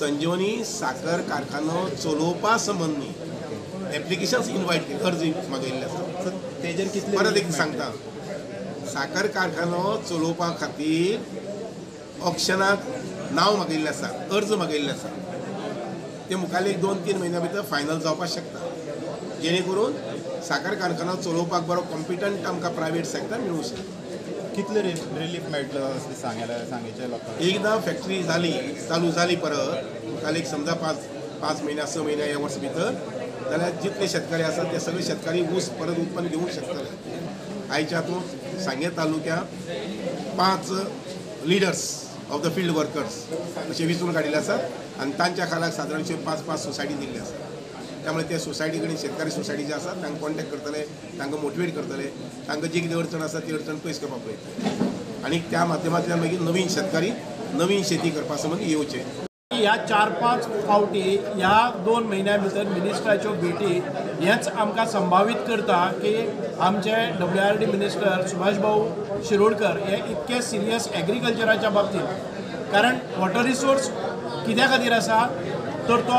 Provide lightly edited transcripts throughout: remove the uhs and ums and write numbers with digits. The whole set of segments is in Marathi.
संजीवनी साखर कारखानो चलोवपा संबंधी एप्लिकेशन्स इन्वायट केले, अर्ज मागयल्ले आसा. तेजेर कितले परत एक सांगता, साखर कारखानो चलोवपा खातीर ऑक्शनाक नांव मागयल्लें आसा, अर्ज मागयल्ले आसा. ते मुखार एक 2-3 म्हयन्या भितर फायनल जावपाक शकता, जेणे करून साखर कारखानो चलोवपाक बरो कॉम्पिटंट आमकां प्रायवेट सेक्टर मेळूंक शकता. कितले रिलीफ मेळटलो अशें सांगेचे लोकांक? एकदां फॅक्टरी जाली, चालू जाली परत मुखार एक समजा 5 महिन्या 6 महिन्या ह्या वर्स भितर, जाल्यार जितले शेतकरी आसात ते सगळे शेतकरी ऊस परत उत्पन्न घेवंक शकतले. आयच्या हातूंत सांगे तालुक्यात 5 leaders of the field workers असे वेंचून काडिल्ले आसात आनी तांच्या खालाक सादारणशे 5 सोसायटी दिल्ले आसात. त्यामुळे ते सोसायटी कडेन शेतकारी सोसायटी जे आसात तांकां कॉन्टॅक्ट करतले, तांकां मोटिवेट करतले, तांकां जी कितें अडचण आसा ती अडचण पयस करपाक पळयतले आनी त्या माध्यमांतल्यान मागीर नवीन शेतकारी नवीन शेती करपा संबंद येवचे. ह्या 4-5 फावटी ह्या 2 महिन्या भितर मिनिस्टराच्यो भेटी हेच आमकां संभावीत करता की आमचे WRD मिनिस्टर सुभाष भाऊ शिरोडकर हे इतके सिरियस एग्रीकल्चराच्या बाबतींत, कारण वॉटर रिसोर्स कित्या खातीर आसा तर तो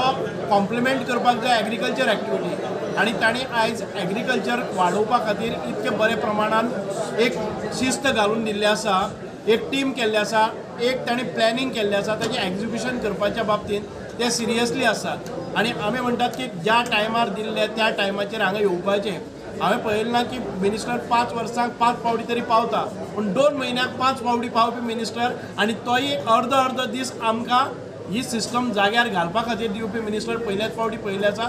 कॉम्प्लिमेंट करपाक जाय एग्रीकल्चर एक्टिविटी, आनी ताणें आयज एग्रीकल्चर वाडोवपा खातीर इतके बरे प्रमाणान एक शिस्त घालून दिल्ली आसा, एक टीम केल्ली आसा, एक ताणें प्लॅनिंग केल्लें आसा, ताचें एक्झिक्युशन करपाच्या बाबतींत ते सिरियसली आसात. आनी आमी म्हणटात की ज्या टायमार दिल्ले त्या टायमाचेर हांगा येवपाचें. हांवें पळयलें ना की मिनिस्टर 5 वर्सांक 5 फावटी तरी पावता, पूण 2 म्हयन्याक 5 फावटी पावपी मिनिस्टर, आनी तोय अर्द दीस आमकां ही सिस्टम जाग्यार घालपा खातीर दिवपी मिनिस्टर पयल्याच फावटी पळयल्ले आसा.